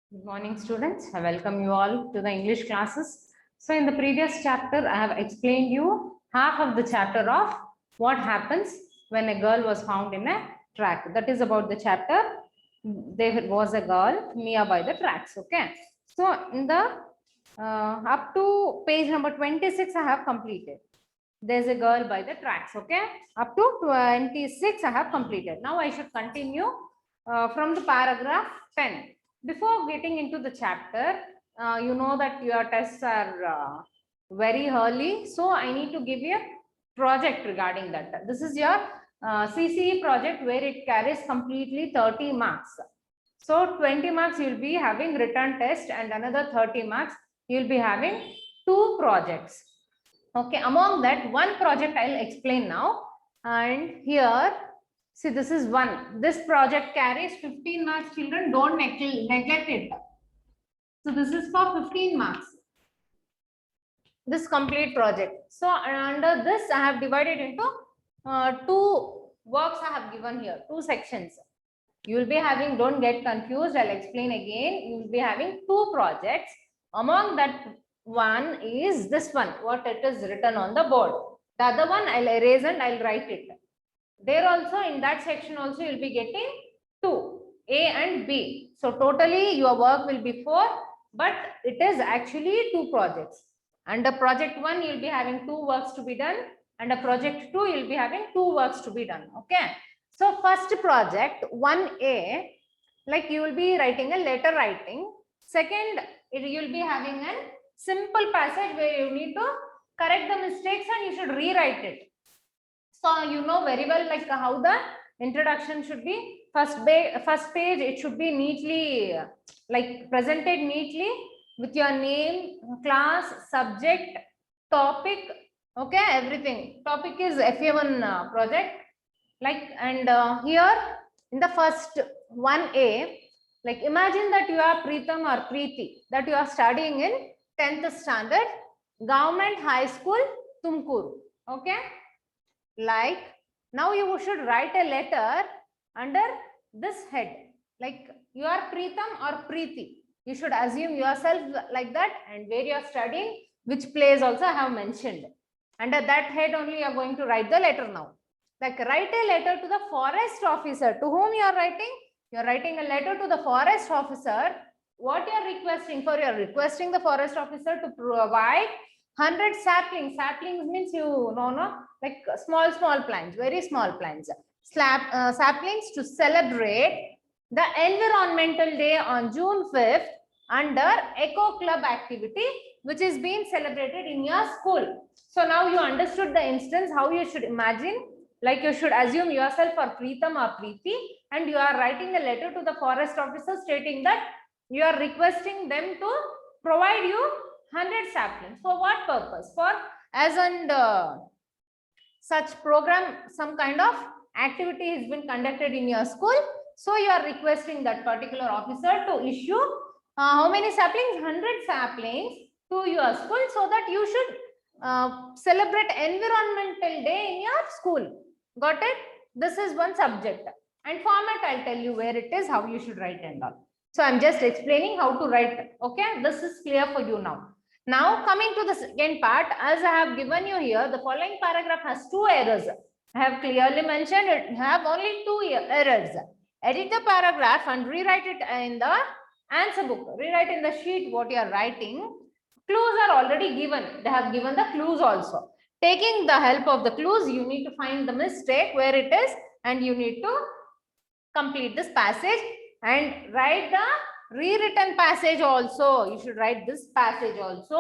Good morning, students. I welcome you all to the English classes. So, in the previous chapter, I have explained you half of the chapter of what happens when a girl was found in a track. That is about the chapter. There was a girl near by the tracks. Okay. So, in the up to page number 26, I have completed. There's a girl by the tracks. Okay. Up to 26, I have completed. Now, I should continue from the paragraph 10. Before getting into the chapter, you know that your tests are very early. So I need to give you a project regarding that. This is your CCE project where it carries completely 30 marks. So 20 marks you'll be having written test and another 30 marks you'll be having 2 projects. Okay, among that one project I'll explain now. And here, see, this is one. This project carries 15 marks, children. Don't neglect it. So this is for 15 marks. This complete project. So under this, I have divided into 2 works I have given here, 2 sections. You will be having, don't get confused, I'll explain again. You will be having 2 projects. Among that, one is this one, what it is written on the board. The other one I'll erase and I'll write it. There also, in that section also, you'll be getting 2, A and B. So totally your work will be 4, but it is actually 2 projects. Under project 1, you'll be having 2 works to be done. Under project 2, you'll be having 2 works to be done. Okay. So first project 1A, like you will be writing a letter writing. Second, you'll be having a simple passage where you need to correct the mistakes and you should rewrite it. So you know very well like how the introduction should be. First page, it should be neatly like presented neatly with your name, class, subject, topic. Okay, everything. Topic is FA1 project. Like, and here in the first 1A, like imagine that you are Preetham or Preeti, that you are studying in 10th standard, Government High School, Tumkuru. Okay. Like now you should write a letter under this head. Like you are Preetham or Preeti. You should assume yourself like that, and where you are studying, which place also I have mentioned. Under that head only you are going to write the letter now. Like write a letter to the forest officer. To whom you are writing? You are writing a letter to the forest officer. What you are requesting for? You are requesting the forest officer to provide 100 saplings. Saplings means you know, no? Like small plants, very small plants. Saplings to celebrate the Environmental Day on June 5th under Eco Club activity, which is being celebrated in your school. So now you understood the instance, how you should imagine. Like you should assume yourself or Preetham or Preeti, and you are writing a letter to the forest officer stating that you are requesting them to provide you 100 saplings. For what purpose? For as and such program, some kind of activity has been conducted in your school. So you are requesting that particular officer to issue how many saplings? 100 saplings to your school, so that you should celebrate Environmental Day in your school. Got it? This is one subject. And format, I'll tell you where it is, how you should write and all. So I'm just explaining how to write. Okay, this is clear for you now. Now coming to the second part, as I have given you here, the following paragraph has 2 errors. I have clearly mentioned it have only 2 errors. Edit the paragraph and rewrite it in the answer book. Rewrite in the sheet what you are writing. Clues are already given. They have given the clues also. Taking the help of the clues, you need to find the mistake where it is, and you need to complete this passage and write the rewritten passage also. You should write this passage also.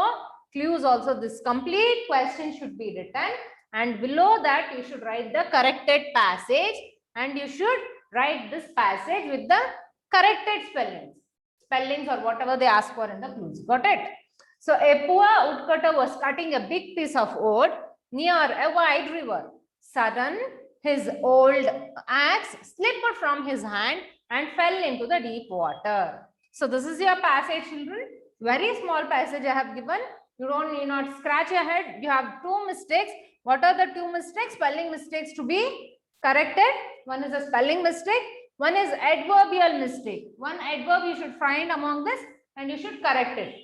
Clues also. This complete question should be written, and below that you should write the corrected passage, and you should write this passage with the corrected spellings or whatever they ask for in the clues. Got it? So a poor woodcutter was cutting a big piece of wood near a wide river. Sudden, his old axe slipped from his hand and fell into the deep water. So this is your passage, children. Very small passage I have given. You need not scratch your head. You have 2 mistakes. What are the 2 mistakes? Spelling mistakes to be corrected. One is a spelling mistake. One is adverbial mistake. One adverb you should find among this and you should correct it.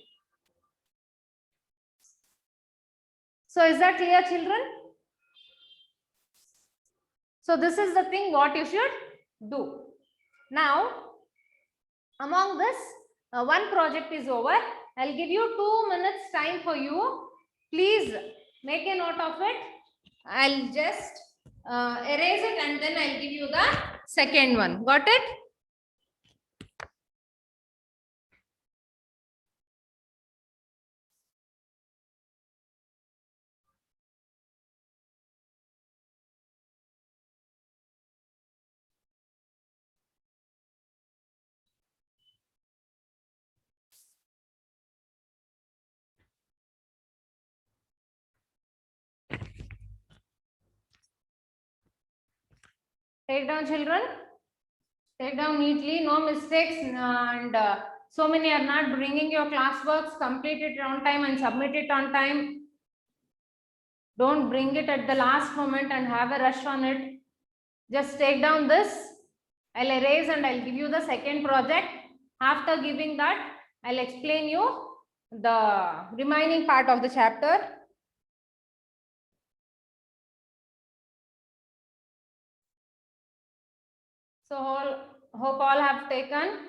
So is that clear, children? So this is the thing what you should do. Now, among this, one project is over. I'll give you 2 minutes time for you. Please make a note of it. I'll just erase it and then I'll give you the second one. Got it? Take down, children. Take down neatly, no mistakes, and so many are not bringing your classworks. Complete it on time and submit it on time. Don't bring it at the last moment and have a rush on it. Just take down this. I'll erase and I'll give you the second project. After giving that, I'll explain you the remaining part of the chapter. So hope all have taken.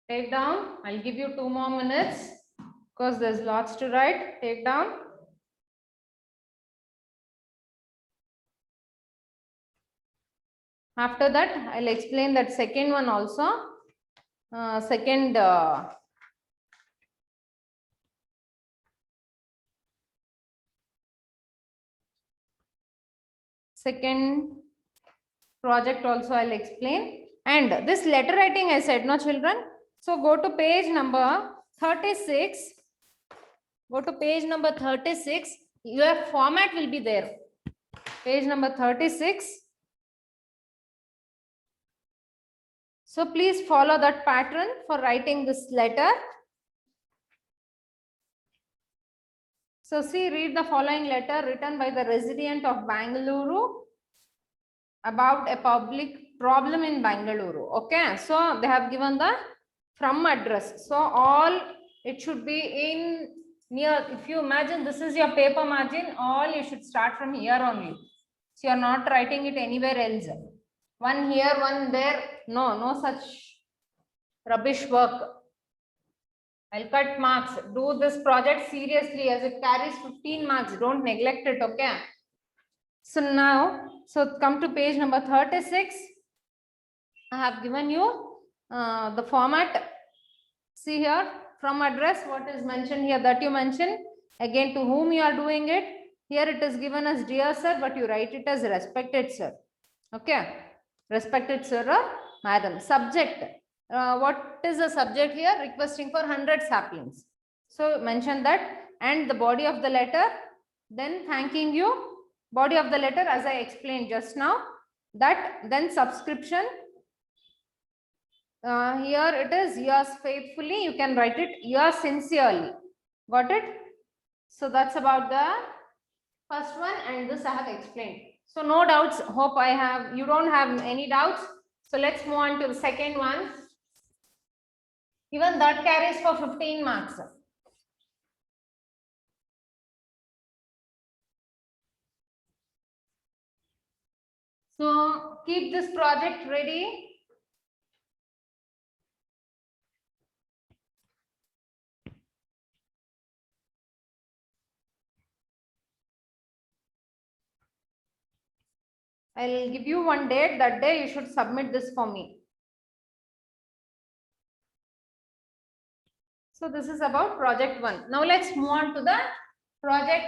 Take down. I'll give you 2 more minutes because there's lots to write. Take down. After that, I'll explain that second one also. Second project also I'll explain. And this letter writing I said, no children. So go to page number 36. Go to page number 36. Your format will be there. Page number 36. So please follow that pattern for writing this letter. So see, read the following letter written by the resident of Bangalore about a public problem in Bangalore. Okay, so they have given the from address. So all it should be in near. If you imagine this is your paper margin, all you should start from here only. So you are not writing it anywhere else. One here, one there. No, no such rubbish work. I'll cut marks. Do this project seriously as it carries 15 marks. Don't neglect it, okay? So now, so come to page number 36. I have given you the format. See here, from address, what is mentioned here that you mention. Again, to whom you are doing it. Here it is given as dear sir, but you write it as respected sir. Okay, respected sir or madam. Subject. What is the subject here? Requesting for 100 saplings. So mention that, and the body of the letter, then thanking you. Body of the letter as I explained just now. That, then subscription. Here it is yours faithfully. You can write it yours sincerely. Got it? So that's about the first one, and this I have explained. So no doubts. Hope you don't have any doubts. So let's move on to the second one. Even that carries for 15 marks. So keep this project ready. I'll give you one date. That day you should submit this for me. So this is about project 1. Now let's move on to the project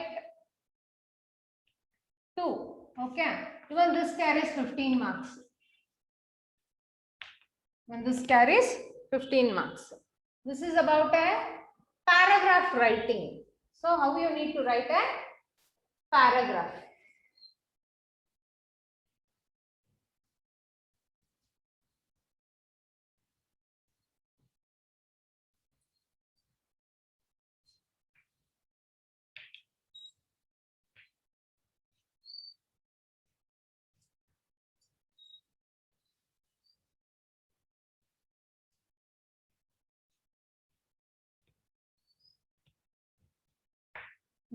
2. Okay. Even this carries 15 marks. When this carries 15 marks. This is about a paragraph writing. So how you need to write a paragraph?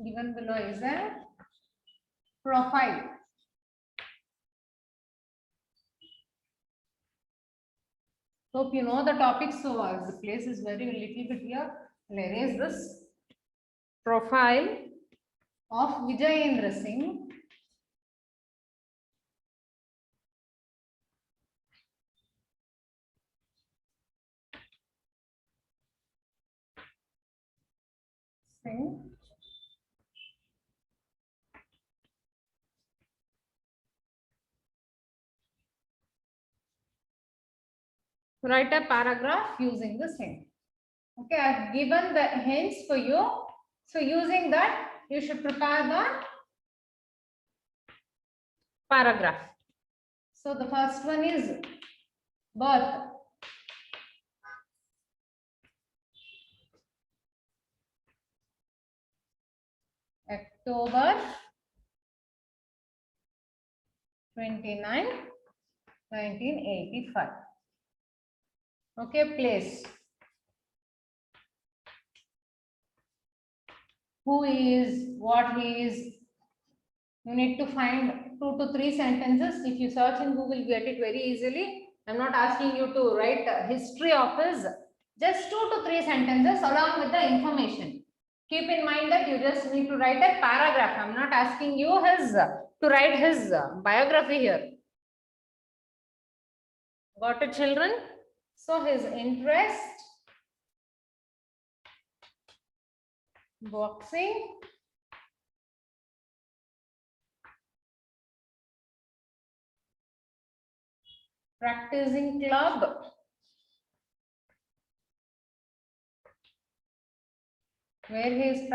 given below is a profile. Hope you know the topic, so the place is very little bit here. I'll erase this. Profile of Vijayendra Singh. Write a paragraph using the same. Okay, I've given the hints for you. So using that, you should prepare the paragraph. So the first one is birth. October 29, 1985. Okay, place. Who is, what he is. You need to find 2 to 3 sentences. If you search in Google, you get it very easily. I'm not asking you to write a history of his. Just 2 to 3 sentences along with the information. Keep in mind that you just need to write a paragraph. I'm not asking you to write his biography here. Got it, children? So his interest, boxing, practicing club, where he is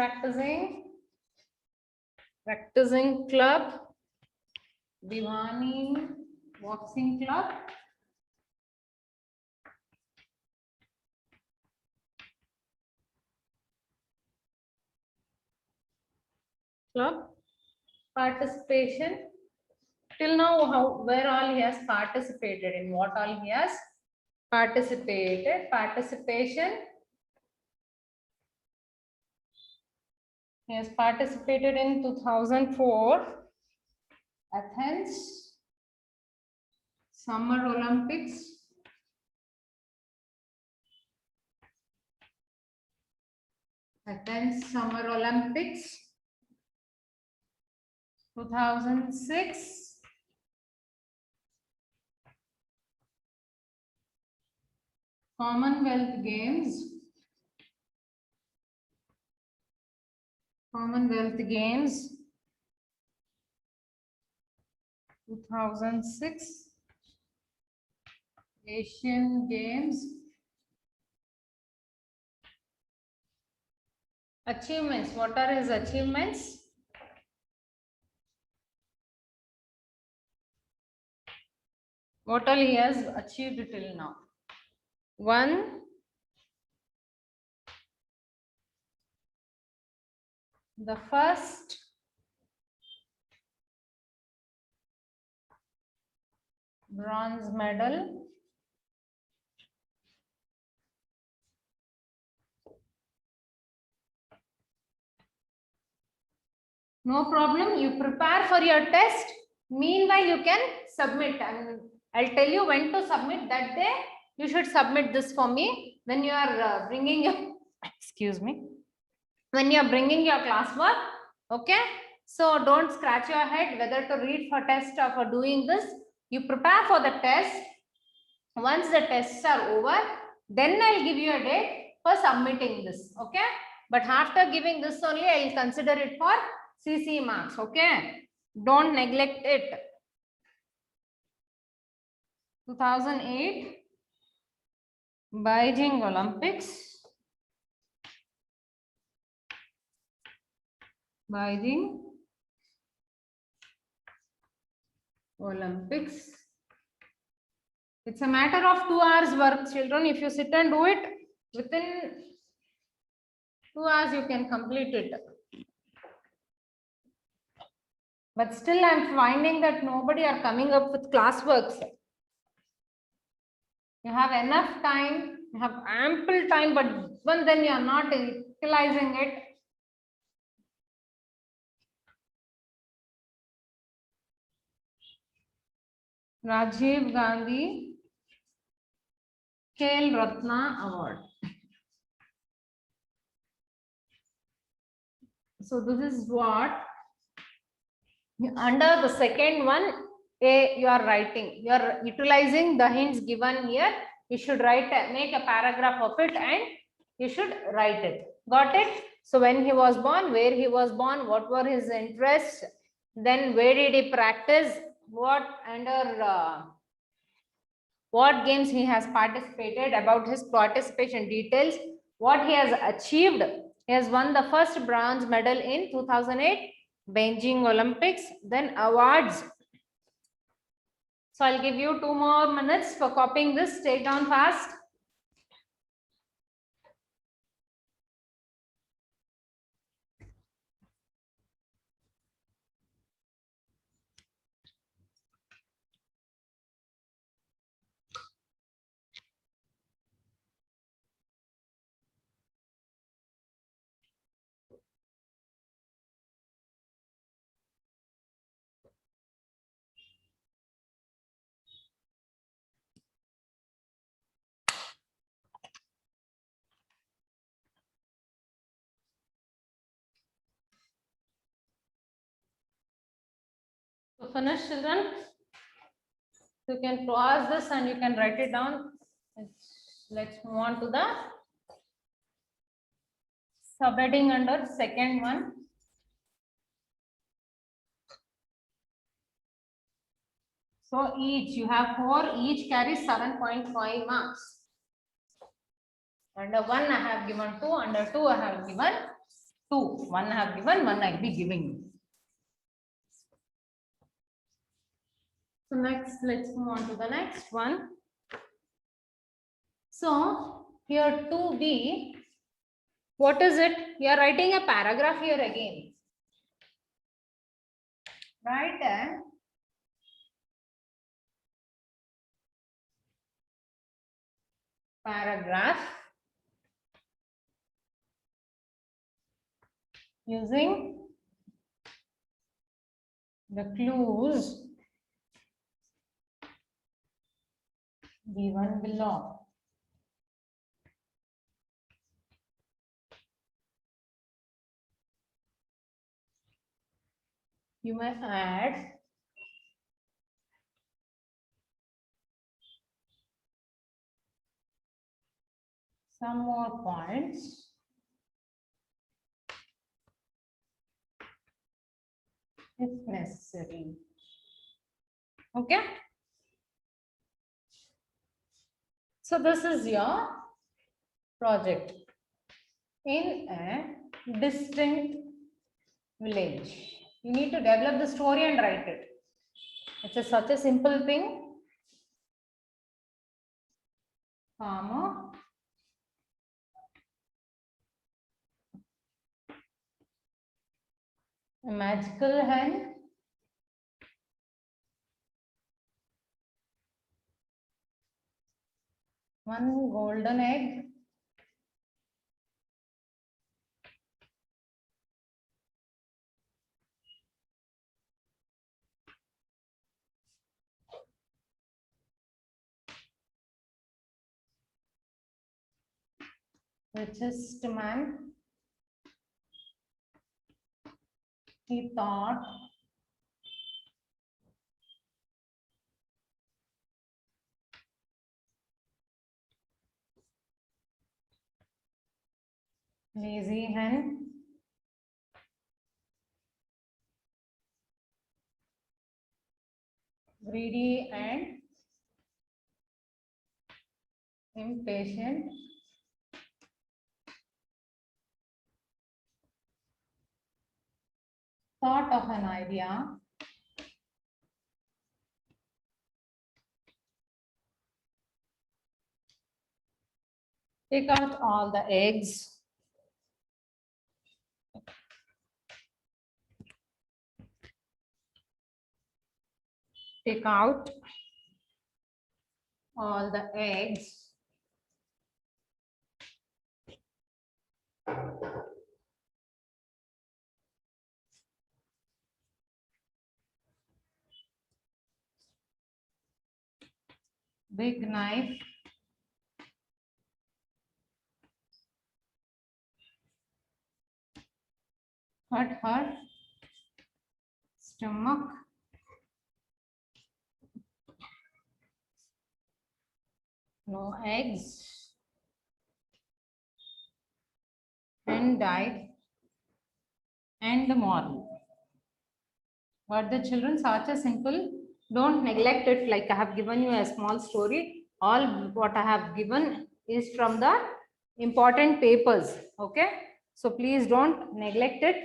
practicing club, Bhiwani boxing club, participation. Till now, where all he has participated, in what all he has participated, participation. He has participated in 2004 Athens Summer Olympics. Athens Summer Olympics 2006. Commonwealth Games. 2006. Asian Games. Achievements. What are his achievements? What all he has achieved till now? 1. The first bronze medal. No problem. You prepare for your test. Meanwhile, you can submit, and I'll tell you when to submit. That day, you should submit this for me when you are bringing your, excuse me, when you are bringing your classwork. Okay. So don't scratch your head whether to read for test or for doing this. You prepare for the test. Once the tests are over, then I'll give you a date for submitting this. Okay. But after giving this only, I'll consider it for CC marks. Okay. Don't neglect it. 2008 Beijing Olympics. Beijing Olympics. It's a matter of 2 hours work, children. If you sit and do it within 2 hours, you can complete it. But still, I'm finding that nobody are coming up with classworks. You have enough time, you have ample time, but even then you are not utilizing it. Rajiv Gandhi Khel Ratna Award. So this is what under the second one, you are writing. You are utilizing the hints given here. You should write, make a paragraph of it, and you should write it. Got it? So when he was born, where he was born, what were his interests, then where did he practice, what under what games he has participated, about his participation details, what he has achieved. He has won the first bronze medal in 2008 Beijing Olympics, then awards. So I'll give you 2 more minutes for copying this. Take down fast. So finish, children. You can pause this and you can write it down. Let's move on to the subheading under second one. So each, you have 4, each carries 7.5 marks. Under 1 I have given 2, under 2 I have given 2. 1 I have given, 1 I will be giving. So next, let's move on to the next one. So here 2B, what is it? You are writing a paragraph here again. Write a paragraph using the clues given below. You may add some more points if necessary. Okay. So this is your project in a distant village. You need to develop the story and write it. It's such a simple thing. Farmer a magical hen one golden egg richest man, he thought lazy hen greedy and impatient thought of an idea take out all the eggs take out all the eggs big knife cut her stomach. No eggs. And died. And the moral. What the children, such a simple, don't neglect it. Like I have given you a small story. All what I have given is from the important papers. Okay. So please don't neglect it.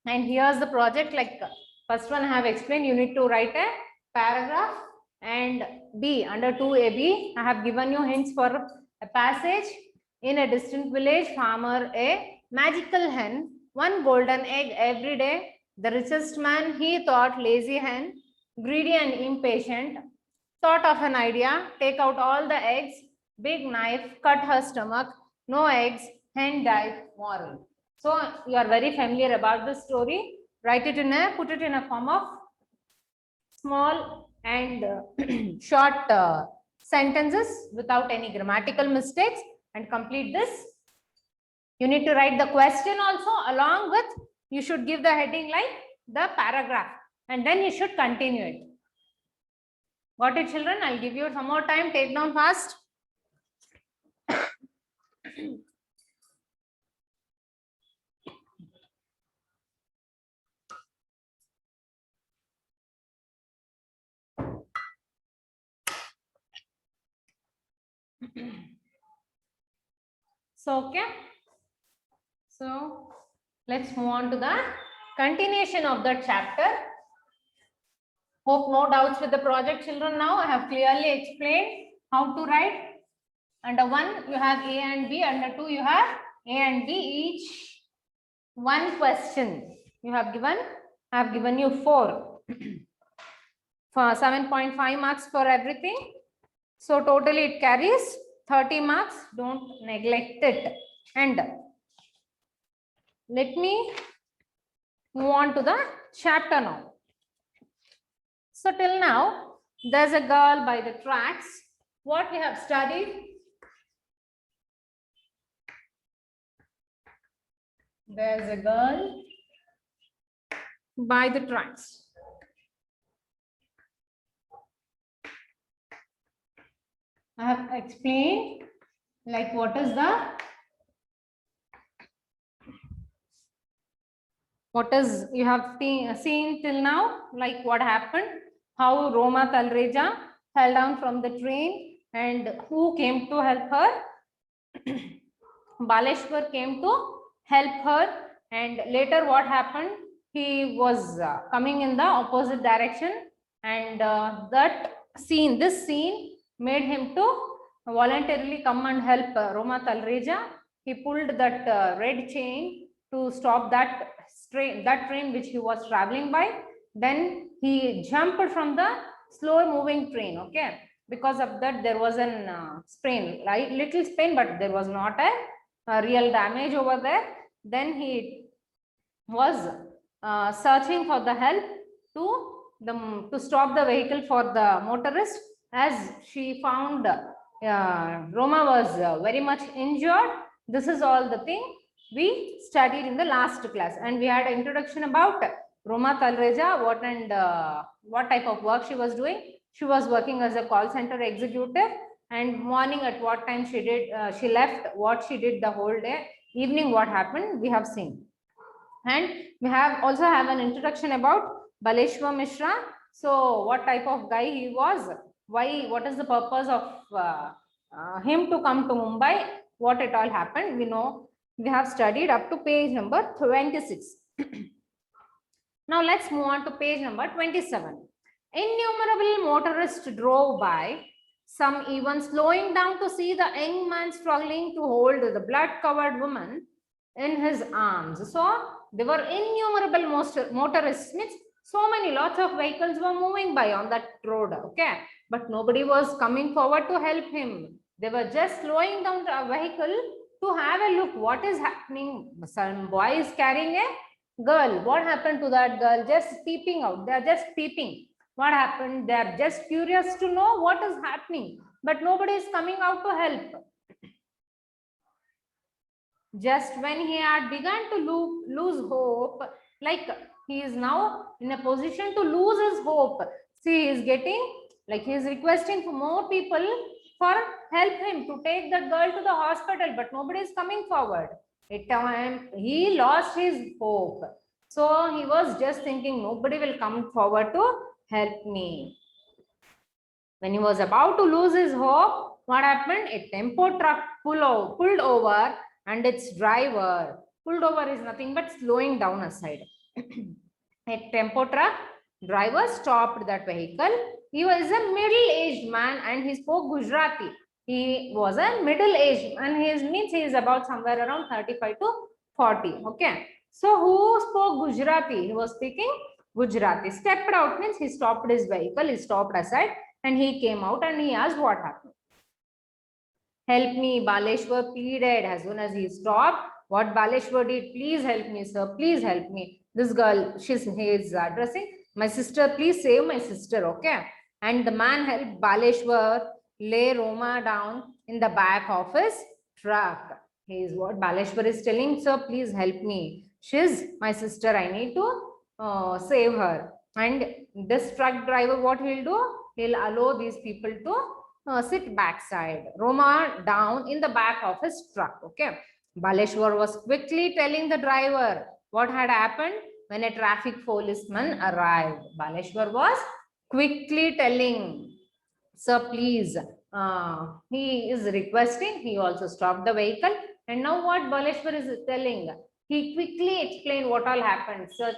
And here's the project. Like first one I have explained, you need to write a paragraph. And B, under 2AB, I have given you hints for a passage. In a distant village, farmer a magical hen, one golden egg every day. The richest man, he thought, lazy hen, greedy and impatient, thought of an idea, take out all the eggs, big knife, cut her stomach, no eggs, hen died, moral. So you are very familiar about this story. Write it in a, put it in a form of small and short sentences without any grammatical mistakes and complete this. You need to write the question also along with, you should give the heading like the paragraph and then you should continue it. Got it, children? I'll give you some more time. Take down fast. So, okay. So, let's move on to the continuation of the chapter. Hope no doubts with the project, children. Now I have clearly explained how to write. Under 1, you have A and B. Under 2, you have A and B, each one question. You have given, I have given you 4 for 7.5 marks for everything. So totally it carries 30 marks. Don't neglect it. And let me move on to the chapter now. So till now, there's a girl by the tracks. What we have studied? There's a girl by the tracks. I have explained like what is you have seen till now, like what happened, how Roma Talreja fell down from the train and who came to help her? Baleshwar came to help her, and later what happened? He was coming in the opposite direction, and this scene made him to voluntarily come and help Roma Talreja. He pulled that red chain to stop that train which he was traveling by. Then he jumped from the slow moving train. Okay, because of that there was an sprain, right? Little sprain, but there was not a real damage over there. Then he was searching for the help to stop the vehicle for the motorist, as she found Roma was very much injured. This is all the thing we studied in the last class, and we had an introduction about Roma Talreja, what type of work she was doing. She was working as a call center executive, and morning at what time she did, she left, what she did the whole day, evening what happened, we have seen. And we have also have an introduction about Baleshwar Mishra. So what type of guy he was, what is the purpose of him to come to Mumbai, what it all happened, we know. We have studied up to page number 26. Now let's move on to page number 27. Innumerable motorists drove by, some even slowing down to see the young man struggling to hold the blood-covered woman in his arms. So there were innumerable motorists, means so many lots of vehicles were moving by on that road. Okay, but nobody was coming forward to help him. They were just slowing down the vehicle to have a look what is happening. Some boy is carrying a girl. What happened to that girl? Just peeping out. They are just peeping. What happened? They are just curious to know what is happening, but nobody is coming out to help. Just when he had begun to lose hope, like he is now in a position to lose his hope. See, he is getting, like he is requesting for more people for help him to take that girl to the hospital, but nobody is coming forward. At time he lost his hope. So he was just thinking, nobody will come forward to help me. When he was about to lose his hope, what happened? A tempo truck pulled over, and its driver, pulled over is nothing but slowing down aside. A tempo truck driver stopped that vehicle. He was a middle-aged man and he spoke Gujarati. He was a middle-aged and means he is about somewhere around 35 to 40. Okay. So who spoke Gujarati? He was speaking Gujarati. Stepped out means he stopped his vehicle, he stopped aside and he came out and he asked what happened. Help me, Baleshwar pleaded. As soon as he stopped, what Baleshwar did, please help me, sir, please help me. This girl, he is addressing, my sister, please save my sister, okay? And the man helped Baleshwar lay Roma down in the back of his truck. He is what Baleshwar is telling, sir, please help me. She's my sister, I need to save her. And this truck driver, what he'll do? He'll allow these people to sit backside, Roma down in the back of his truck. Okay. Baleshwar was quickly telling the driver what had happened when a traffic policeman arrived. Baleshwar was quickly telling, sir, please, he is requesting, he also stopped the vehicle. And now what Baleshwar is telling, he quickly explained what all happened, such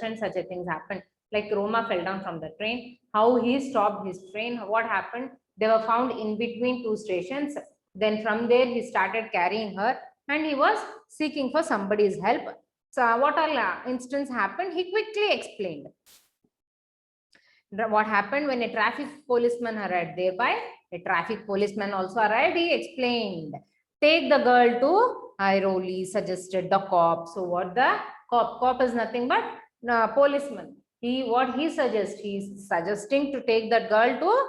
and such a things happened. Like Roma fell down from the train, how he stopped his train, what happened. They were found in between two stations. Then from there, he started carrying her and he was seeking for somebody's help. So what all instance happened, he quickly explained. What happened when a traffic policeman arrived thereby, a traffic policeman also arrived, he explained. Take the girl to Airoli, suggested the cop. So what the cop is nothing but policeman. What he suggests, he's suggesting to take that girl to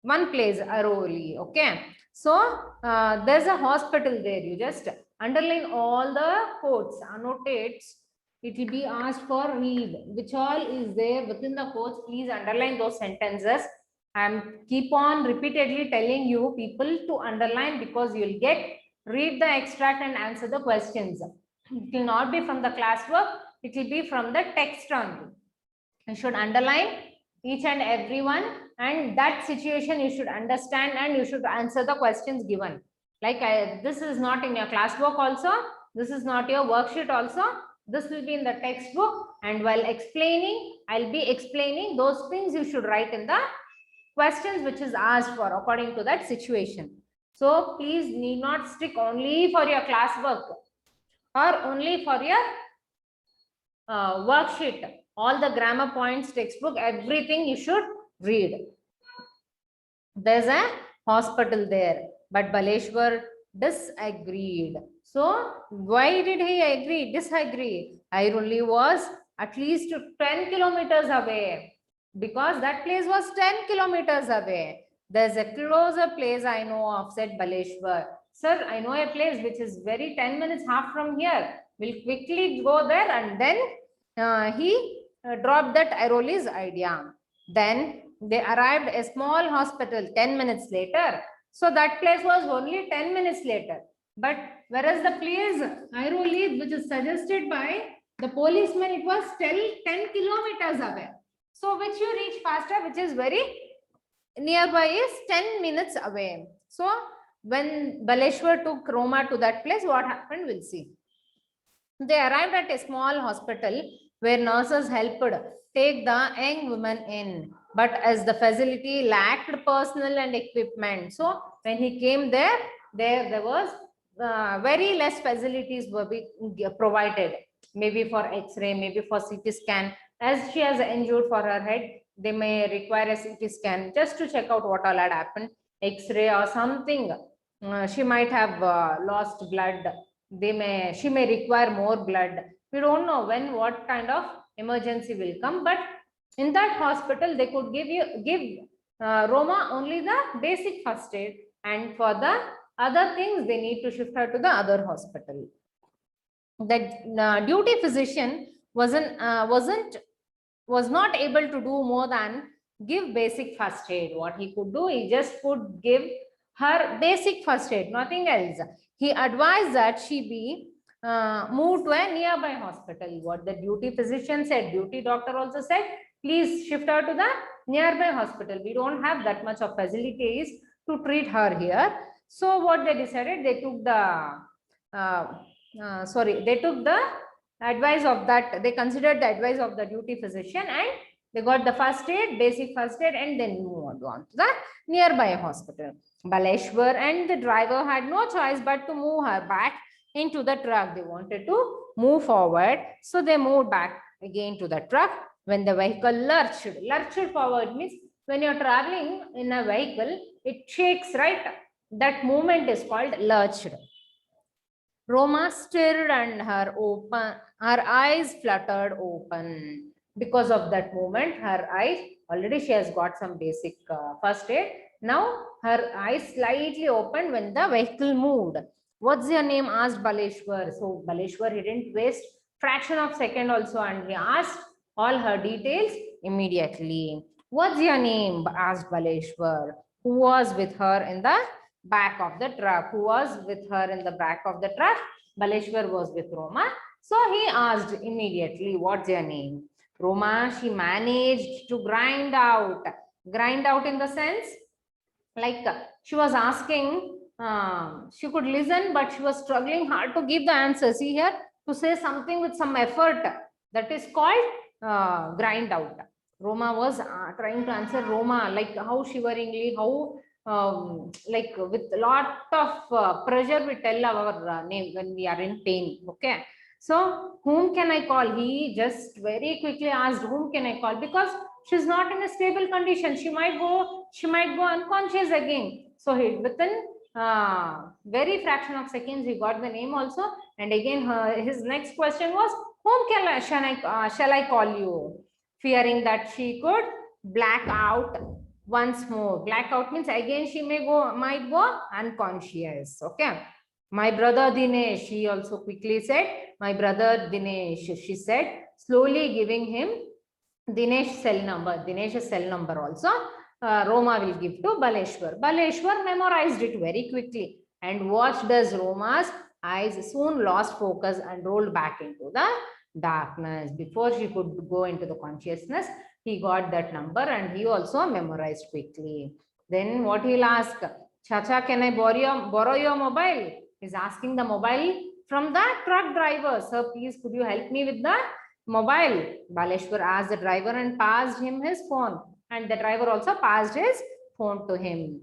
one place, Airoli. Okay. So there's a hospital there. You just underline all the quotes, annotates. It will be asked for read, which all is there within the quotes. Please underline those sentences. I'm keep on repeatedly telling you people to underline because you'll read the extract and answer the questions. It will not be from the classwork. It will be from the text only. You should underline each and every one, and that situation you should understand and you should answer the questions given. Like this is not in your classwork also. This is not your worksheet also. This will be in the textbook, and while explaining, I'll be explaining those things you should write in the questions which is asked for according to that situation. So please need not stick only for your classwork or only for your worksheet. All the grammar points, textbook, everything you should read. There's a hospital there, but Baleshwar disagreed. So why did he disagree? Airoli was at least 10 kilometers away, because that place was 10 kilometers away. There's a closer place I know of, said Baleshwar. Sir, I know a place which is very 10 minutes half from here. We'll quickly go there. And then he dropped that Airoli's idea. Then they arrived a small hospital 10 minutes later. So that place was only 10 minutes later. But whereas the place Airoli, which is suggested by the policeman, it was still 10 kilometers away. So which you reach faster, which is very nearby, is 10 minutes away. So when Baleshwar took Roma to that place, what happened, we'll see. They arrived at a small hospital where nurses helped take the young woman in. But as the facility lacked personnel and equipment, so when he came there was very less facilities were being provided. Maybe for X-ray, maybe for CT scan. As she has injured for her head, they may require a CT scan just to check out what all had happened. X-ray or something. She might have lost blood. She may require more blood. We don't know when, what kind of emergency will come, but In that hospital, they could give Roma only the basic first aid, and for the other things, they need to shift her to the other hospital. The duty physician was not able to do more than give basic first aid. What he could do, he just could give her basic first aid, nothing else. He advised that she be moved to a nearby hospital. What the duty physician said, duty doctor also said, please shift her to the nearby hospital. We don't have that much of facilities to treat her here. So what they decided, they took the they took the advice of that, they considered the advice of the duty physician, and they got the first aid, basic first aid, and then moved on to the nearby hospital. Baleshwar and the driver had no choice but to move her back into the truck. They wanted to move forward, so they moved back again to the truck. When the vehicle lurched forward means when you're traveling in a vehicle, it shakes, right? That movement is called lurched. Roma stirred and her eyes fluttered open. Because of that movement, her eyes, already she has got some basic first aid. Now her eyes slightly opened when the vehicle moved. What's your name? Asked Baleshwar. So Baleshwar, he didn't waste fraction of second also, and he asked all her details immediately. What's your name? Asked Baleshwar. Who was with her in the back of the truck? Who was with her in the back of the truck? Baleshwar was with Roma. So he asked immediately, what's your name? Roma, she managed to grind out in the sense, like she was asking, she could listen, but she was struggling hard to give the answer. See here, to say something with some effort, that is called grind out. Roma was trying to answer Roma, like how shiveringly, how like with a lot of pressure we tell our name when we are in pain. Okay. So whom can I call? He just very quickly asked, whom can I call? Because she's not in a stable condition. She might go unconscious again. So he, within very fraction of seconds, he got the name also. And again, his next question was, whom shall I call you? Fearing that she could black out once more. Blackout means again she might go unconscious. Okay. My brother Dinesh, she also quickly said, my brother Dinesh, she said, slowly giving him Dinesh's cell number also. Roma will give to Baleshwar. Baleshwar memorized it very quickly and watched as Roma's eyes soon lost focus and rolled back into the darkness. Before she could go into the consciousness, he got that number and he also memorized quickly. Then what he'll ask, Chacha, can I borrow your mobile? He's asking the mobile from the truck driver. Sir, please, could you help me with the mobile? Baleshwar asked the driver and passed him his phone. And the driver also passed his phone to him.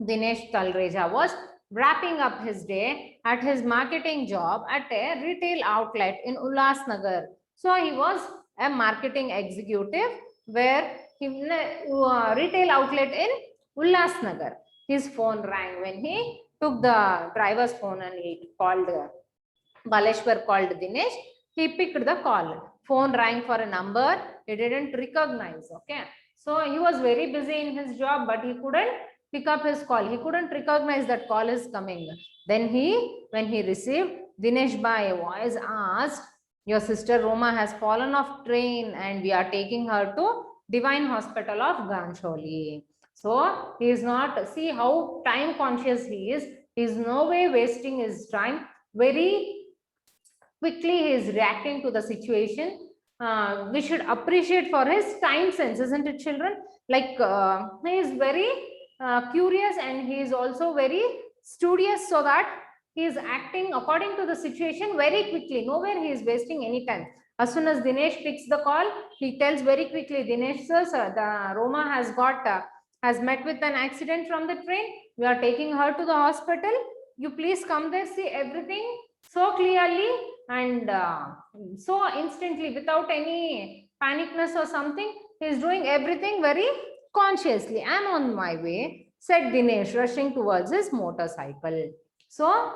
Dinesh Talreja was wrapping up his day at his marketing job at a retail outlet in Ulhasnagar. So he was a marketing executive where he retail outlet in Ulhasnagar. His phone rang when he took the driver's phone and he called. Baleshwar called Dinesh. He picked the call. Phone rang for a number he didn't recognize. Okay. So he was very busy in his job, but he couldn't pick up his call. He couldn't recognize that call is coming. Then when he received, Dinesh by a voice asked, your sister Roma has fallen off train and we are taking her to Divine Hospital of Gancholi. So he is not, see how time conscious he is. He is no way wasting his time. Very quickly he is reacting to the situation. We should appreciate for his time sense, isn't it, children? Like he is very curious and he is also very studious, so that he is acting according to the situation very quickly. Nowhere he is wasting any time. As soon as Dinesh picks the call, he tells very quickly, Dinesh sir, the Roma has met with an accident from the train. We are taking her to the hospital. You please come there, see everything so clearly and so instantly, without any panicness or something. He is doing everything very consciously. I am on my way, said Dinesh, rushing towards his motorcycle. So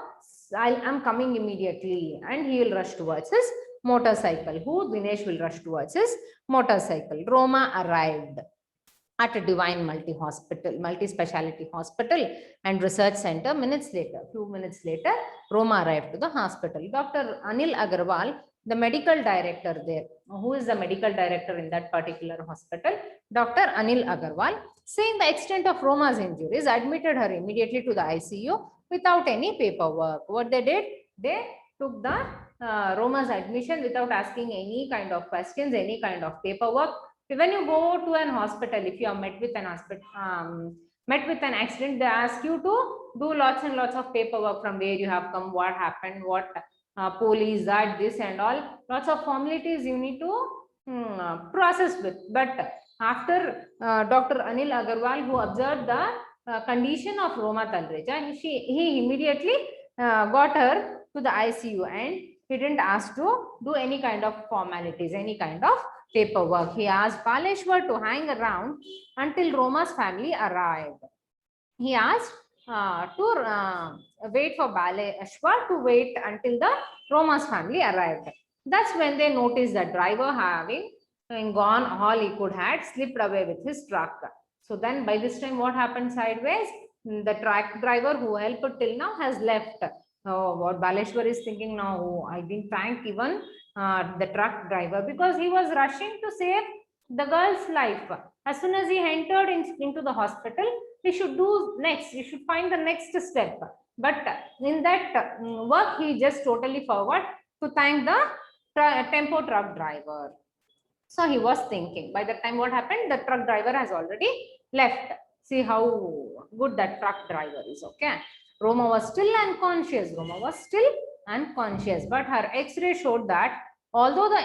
I am coming immediately, and he will rush towards his motorcycle. Who? Dinesh will rush towards his motorcycle. Roma arrived at a Divine multi-speciality hospital and research center. Few minutes later, Roma arrived to the hospital. Dr. Anil Agarwal, the medical director there, who is the medical director in that particular hospital? Dr. Anil Agarwal, seeing the extent of Roma's injuries, admitted her immediately to the ICU without any paperwork. What they did? They took the Roma's admission without asking any kind of questions, any kind of paperwork. When you go to an hospital, if you are met with an accident, they ask you to do lots and lots of paperwork, from where you have come, what happened, what police, that, this and all. Lots of formalities you need to process with. But after Dr. Anil Agarwal, who observed the condition of Roma Talreja, he immediately got her to the ICU, and he didn't ask to do any kind of formalities, any kind of paperwork. He asked Baleshwar to hang around until Roma's family arrived. He asked to wait for Baleshwar to wait until the Roma's family arrived. That's when they noticed the driver, having gone all he could, had slipped away with his truck. So then by this time, what happened sideways? The truck driver who helped till now has left. What Baleshwar is thinking now, oh, I didn't thank even the truck driver, because he was rushing to save the girl's life. As soon as he entered into the hospital, he should do next, he should find the next step. But in that work, he just totally forgot to thank the tempo truck driver. So he was thinking. By the time what happened, the truck driver has already left. See how good that truck driver is. Okay. Roma was still unconscious. But her X-ray showed that although the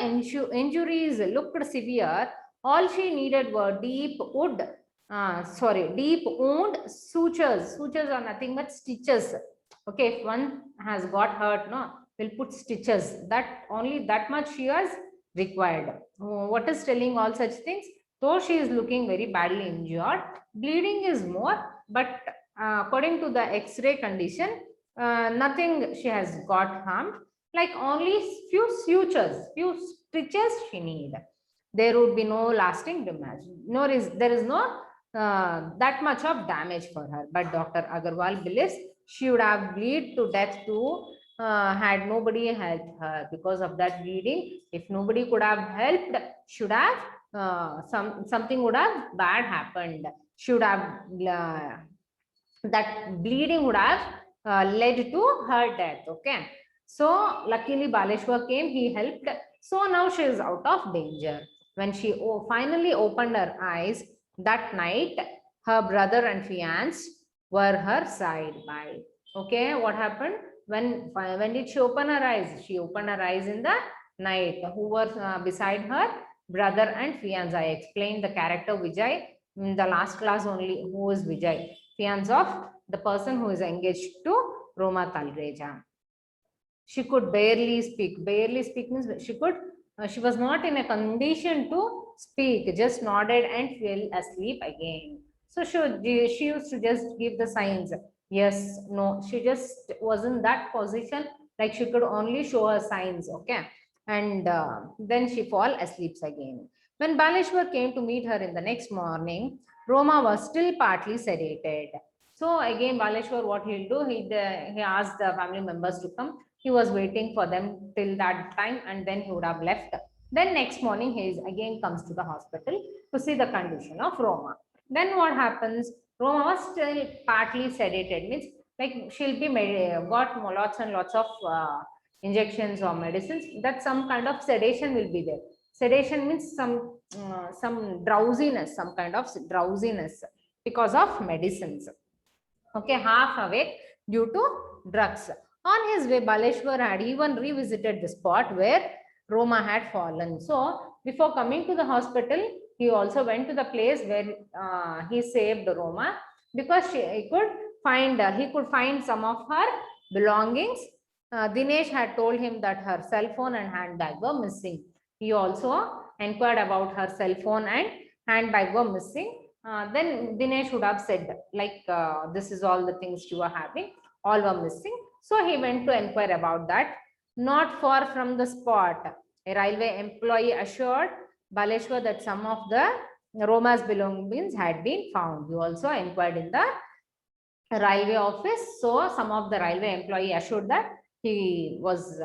injuries looked severe, all she needed were deep wound sutures. Sutures are nothing but stitches. Okay, if one has got hurt, no, we'll put stitches. That much she was required. What is telling all such things? Though she is looking very badly injured, bleeding is more, but according to the X-ray condition, nothing she has got harmed. Like only few sutures, few stitches she need. There would be no lasting damage. There is no that much of damage for her. But Dr. Agarwal believes she would have bled to death too, had nobody helped her. Because of that bleeding, if nobody could have helped, should have something would have bad happened. Should have that bleeding would have led to her death. Okay. So luckily Baleshwar came, he helped. So now she is out of danger. When she finally opened her eyes that night, her brother and fiancé were her side by. Okay, what happened? When did she open her eyes? She opened her eyes in the night. Who were beside her? Brother and fiancé. I explained the character Vijay in the last class only. Who is Vijay? Fiancé of the person who is engaged to Roma Talreja. She could barely speak. Barely speak means she was not in a condition to speak, just nodded and fell asleep again. So she used to just give the signs. Yes, no, she just was in that position, like she could only show her signs. Okay. And then she fall asleep again. When Baleshwar came to meet her in the next morning, Roma was still partly sedated. So again, Baleshwar, what he'll do, he asked the family members to come. He was waiting for them till that time, and then he would have left. Then next morning, he again comes to the hospital to see the condition of Roma. Then what happens? Roma was still partly sedated, means like she'll be got lots and lots of injections or medicines. That some kind of sedation will be there. Sedation means some drowsiness, some kind of drowsiness because of medicines. Okay, half awake due to drugs. On his way, Baleshwar had even revisited the spot where Roma had fallen. So before coming to the hospital, he also went to the place where he saved Roma, because he could find some of her belongings. Dinesh had told him that her cell phone and handbag were missing. He also inquired about her cell phone and handbag were missing. Then Dinesh would have said, like, this is all the things you are having, all were missing. So he went to inquire about that. Not far from the spot, A railway employee assured Baleshwar that some of the Roma's belongings had been found. You also inquired in the railway office. So some of the railway employee assured that he was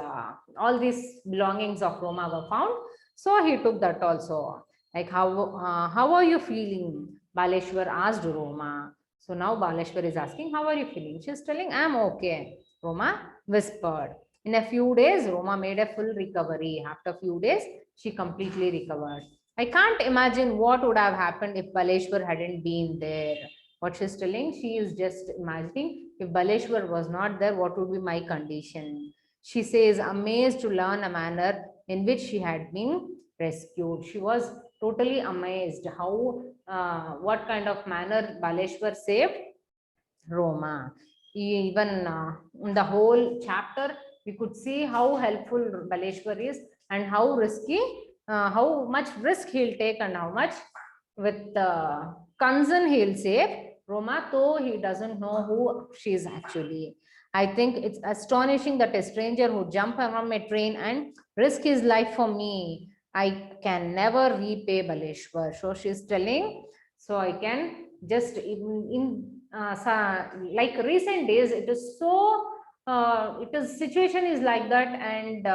all these belongings of Roma were found. So he took that also. Like how are you feeling? Baleshwar asked Roma. So now Baleshwar is asking, how are you feeling? She's telling, I'm okay. Roma whispered. In a few days, Roma made a full recovery. After a few days, she completely recovered. I can't imagine what would have happened if Baleshwar hadn't been there. What she's telling, she is just imagining if Baleshwar was not there, what would be my condition? She says, amazed to learn a manner in which she had been rescued. She was totally amazed how, what kind of manner Baleshwar saved Roma. Even in the whole chapter, we could see how helpful Baleshwar is and how risky, how much risk he'll take and how much with concern he'll save Roma, though he doesn't know who she is actually. I think it's astonishing that a stranger who jumped from a train and risk his life for me, I can never repay Baleshwar. So she's telling, so I can just in like recent days, it is so, it is situation is like that, and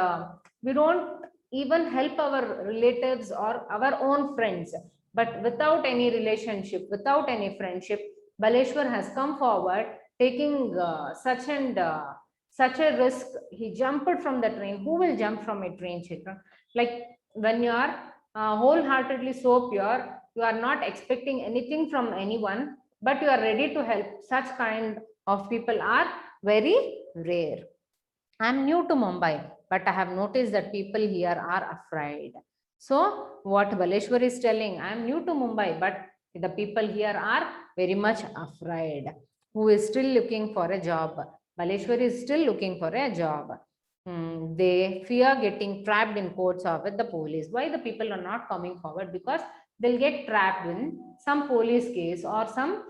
we don't even help our relatives or our own friends, but without any relationship, without any friendship, Baleshwar has come forward taking such a risk. He jumped from the train. Who will jump from a train, children? Like when you are wholeheartedly so pure, you are not expecting anything from anyone, but you are ready to help. Such kind of people are very rare. I am new to Mumbai, but I have noticed that people here are afraid. So what Baleshwar is telling, I am new to Mumbai, but the people here are very much afraid. Who is still looking for a job? Baleshwar is still looking for a job. They fear getting trapped in courts or with the police. Why the people are not coming forward? Because they'll get trapped in some police case or some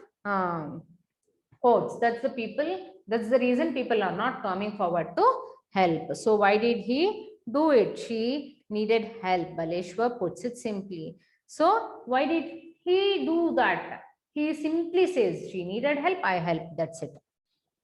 courts. That's the people. That's the reason people are not coming forward to help. So why did he do it? She needed help. Baleshwar puts it simply. So why did he do that? He simply says, she needed help, I helped. That's it.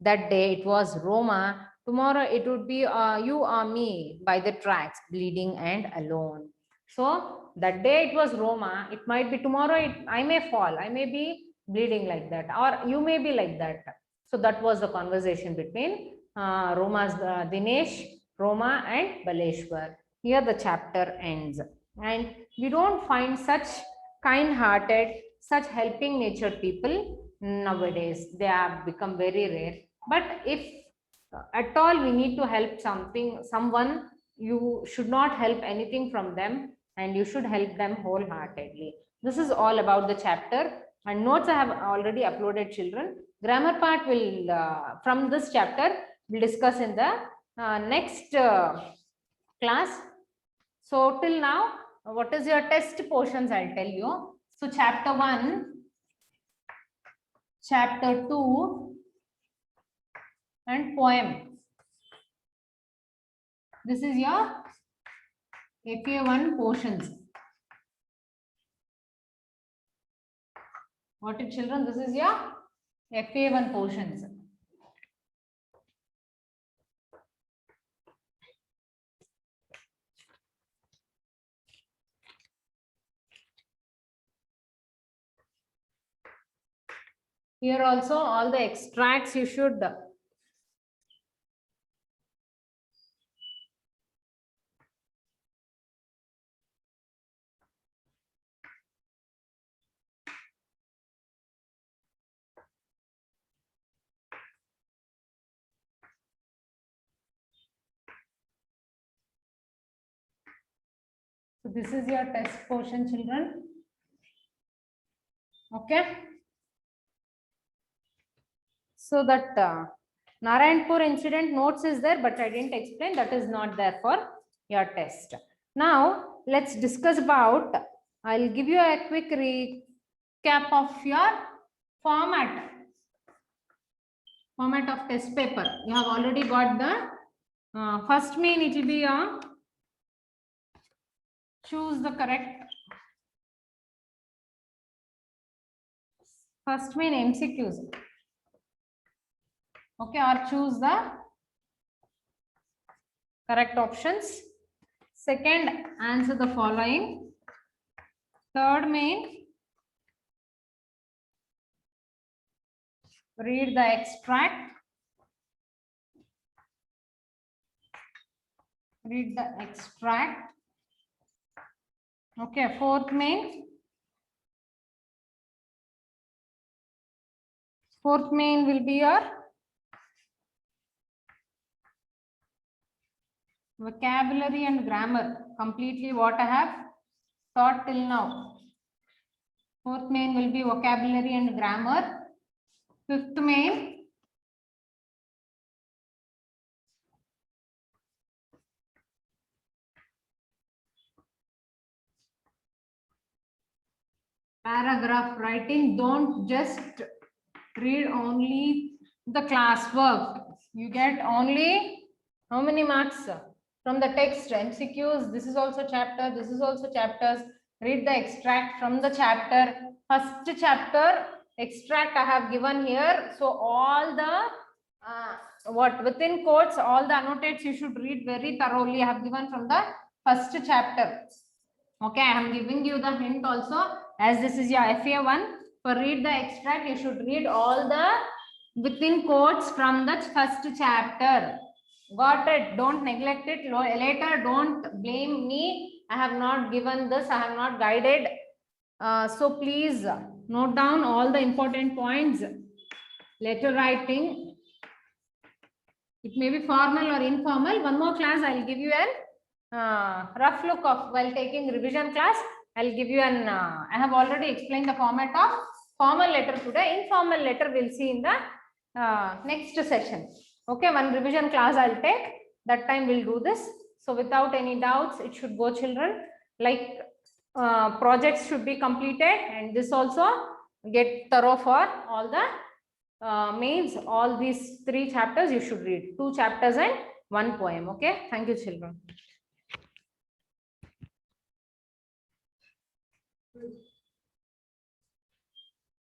That day it was Roma. Tomorrow it would be you or me by the tracks, bleeding and alone. So that day it was Roma. It might be tomorrow. I may fall. I may be bleeding like that, or you may be like that. So that was the conversation between Roma's Dinesh, Roma, and Baleshwar. Here the chapter ends, and we don't find such kind-hearted, such helping-natured people nowadays. They have become very rare. But if at all we need to help someone, you should not help anything from them, and you should help them wholeheartedly. This is all about the chapter, and notes I have already uploaded, children. Grammar part will from this chapter we'll discuss in the next class. So till now, what is your test portions? I'll tell you. So chapter 1, chapter 2, and poem. This is your FA1 portions. What it, children? This is your FA1 portions. Here also all the extracts you should so this is your test portion, children. Okay. So that Narayanpur incident notes is there, but I didn't explain. That is not there for your test. Now let's discuss about. I'll give you a quick recap of your format of test paper. You have already got the first main. It will be a choose the correct first main MCQs. Okay, or choose the correct options. Second, answer the following. Third main, read the extract. Read the extract. Okay, fourth main. Fourth main will be your vocabulary and grammar. Completely what I have taught till now. Fourth main will be vocabulary and grammar. Fifth main, paragraph writing. Don't just read only the classwork. You get only how many marks from the text? MCQs. This is also chapter. This is also chapters. Read the extract from the chapter. First chapter extract I have given here. So all the what within quotes, all the annotates you should read very thoroughly. I have given from the first chapter. Okay, I am giving you the hint also, as this is your FA1. For read the extract, you should read all the within quotes from the first chapter. Got it? Don't neglect it. Later, don't blame me. I have not given this. I have not guided. So please note down all the important points. Letter writing. It may be formal or informal. One more class, I'll give you an rough look of while taking revision class. I'll give you an, I have already explained the format of formal letter today. Informal letter we'll see in the next session. Okay, one revision class I'll take. That time we'll do this. So without any doubts, it should go, children. Like projects should be completed, and this also get thorough for all the mains. All these 3 chapters you should read. 2 chapters and 1 poem. Okay, thank you, children.